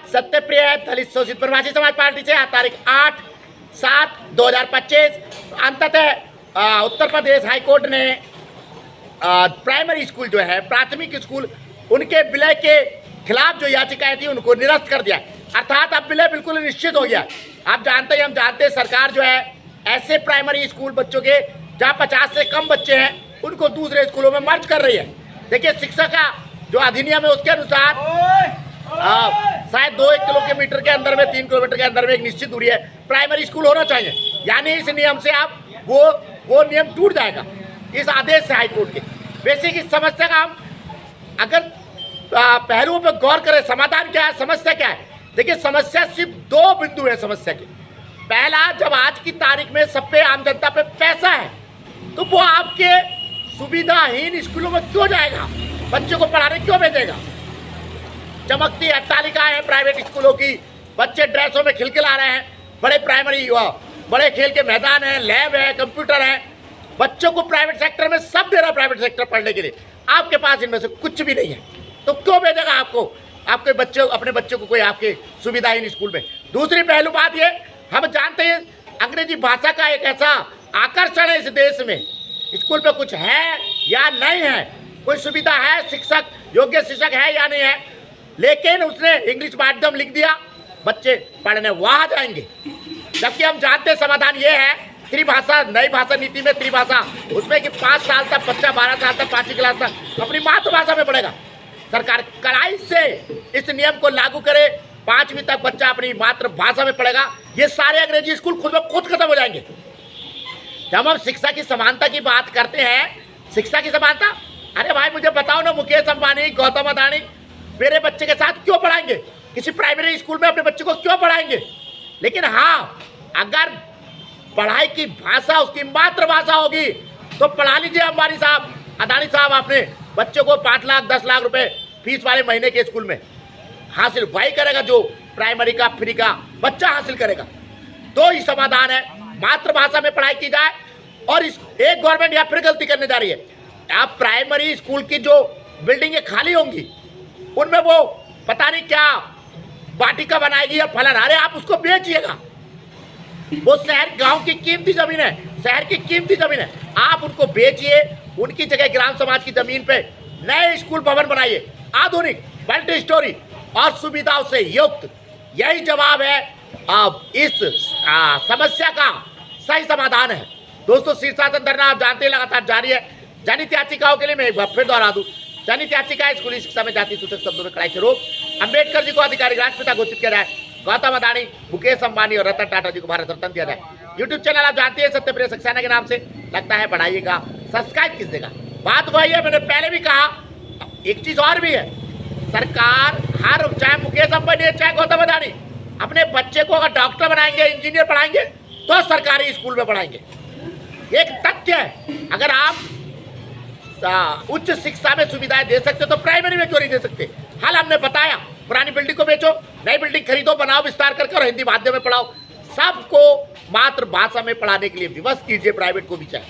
सत्यप्रिय दलित शोषित प्रवासी समाज पार्टी से तारीख 8/7/2025 अंततः उत्तर प्रदेश हाईकोर्ट ने प्राइमरी स्कूल जो है, प्राथमिक स्कूल, उनके विलय के खिलाफ जो याचिकाएं थी उनको निरस्त कर दिया। अर्थात अब विलय बिल्कुल निश्चित हो गया। आप जानते हैं, हम जानते हैं, सरकार जो है ऐसे प्राइमरी स्कूल बच्चों के जहाँ 50 से कम बच्चे हैं उनको दूसरे स्कूलों में मर्ज कर रही है। देखिए, शिक्षा का जो अधिनियम है उसके अनुसार शायद 2 किलोमीटर के अंदर में, 3 किलोमीटर के अंदर में एक निश्चित दूरी है प्राइमरी स्कूल होना चाहिए। यानी इस नियम से आप वो नियम टूट जाएगा इस आदेश से हाईकोर्ट के। वैसे की समस्या का हम अगर पहलुओं पर गौर करें, समाधान क्या है, समस्या क्या है। देखिए, समस्या सिर्फ 2 बिंदु है समस्या के। पहला, जब आज की तारीख में सब पे, आम जनता पे पैसा है तो वो आपके सुविधाहीन स्कूलों में क्यों जाएगा, बच्चों को पढ़ाने क्यों भेजेगा। चमकती अट्टालिकाएं हैं प्राइवेट स्कूलों की, बच्चे ड्रेसों में खिलखिला रहे हैं, बड़े बड़े खेल के मैदान हैं, लैब है, कंप्यूटर है, बच्चों को प्राइवेट सेक्टर में सब दे रहा है प्राइवेट सेक्टर पढ़ने के लिए। आपके पास इनमें से कुछ भी नहीं है तो क्यों भेजेगा आपको, आपके बच्चे, अपने बच्चों को कोई आपके सुविधाहीन स्कूल में। दूसरी पहलू बात ये, हम जानते हैं अंग्रेजी भाषा का एक ऐसा आकर्षण है इस देश में, स्कूल पे कुछ है या नहीं है, कोई सुविधा है, शिक्षक, योग्य शिक्षक है या नहीं है, लेकिन उसने इंग्लिश माध्यम लिख दिया, बच्चे पढ़ने वहाँ जाएंगे। जबकि हम जानते हैं समाधान ये है, त्रिभाषा, नई भाषा नीति में त्रिभाषा, उसमें कि 5 साल तक बच्चा, 12 साल तक 5वीं क्लास तक अपनी मातृभाषा में पढ़ेगा। सरकार कड़ाई से इस नियम को लागू करे, 5वीं तक बच्चा अपनी मातृभाषा में पढ़ेगा। ये सारे अंग्रेजी स्कूल खुद ब खुद खत्म हो जाएंगे। जब हम शिक्षा की समानता की बात करते हैं, शिक्षा की समानता, अरे भाई मुझे बताओ ना, मुकेश अंबानी, गौतम अदानी मेरे बच्चे के साथ क्यों पढ़ाएंगे, किसी प्राइमरी स्कूल में अपने बच्चे को क्यों पढ़ाएंगे। लेकिन हाँ, अगर पढ़ाई की भाषा उसकी मातृभाषा होगी तो पढ़ा लीजिए अंबानी साहब, अदानी साहब, अपने बच्चों को 5 लाख 10 लाख रुपए फीस वाले महीने के स्कूल में हासिल वही करेगा जो प्राइमरी का फ्री का बच्चा हासिल करेगा। तो ही समाधान है, मातृभाषा में पढ़ाई की जाए। और इस एक गवर्नमेंट यहाँ फिर गलती करने जा रही है। आप प्राइमरी स्कूल की जो बिल्डिंगें खाली होंगी उनमें वो पता नहीं क्या वाटिका बनाएगी या फलन, अरे आप उसको बेचिएगा, वो शहर गांव की कीमती जमीन है, शहर की कीमती जमीन है, आप उनको बेचिए, उनकी जगह ग्राम समाज की जमीन पे नए स्कूल भवन बनाइए, आधुनिक, मल्टी स्टोरी और सुविधाओं से युक्त। यही जवाब है इस समस्या का सही समाधान है। दोस्तों, शीर्षासन धरना आप जानते हैं लगातार जारी है। जनहित याचिकाओं के लिए मैं एक बार फिर दोहरा दूं, जनहित याचिका स्कूली शिक्षा में जाति सूचक शब्दों में कड़ाई से रोक, अम्बेडकर जी को आधिकारिक राष्ट्रपिता घोषित किया जाए, गौतम अदानी, मुकेश अंबानी और रतन टाटा जी को भारत रत्न दिया जाए। यूट्यूब चैनल आप जानते हैं सत्यप्रिय सक्सेना के नाम से, लगता है बढ़ाइएगा, सब्सक्राइब कीजिएगा। बात वही है, मैंने पहले भी कहा, एक चीज और भी है, सरकार हर, चाहे मुकेश अंबानी चाहे गौतम अदानी, अपने बच्चे को अगर डॉक्टर बनाएंगे, इंजीनियर पढ़ाएंगे तो सरकारी स्कूल में पढ़ाएंगे। एक तथ्य है, अगर आप उच्च शिक्षा में सुविधाएं दे सकते तो प्राइमरी में क्यों नहीं दे सकते। हाल हमने बताया, पुरानी बिल्डिंग को बेचो, नई बिल्डिंग खरीदो, बनाओ, विस्तार करके और हिंदी माध्यम में पढ़ाओ। सबको मातृभाषा में पढ़ाने के लिए विवश कीजिए, प्राइवेट को भी चाहे।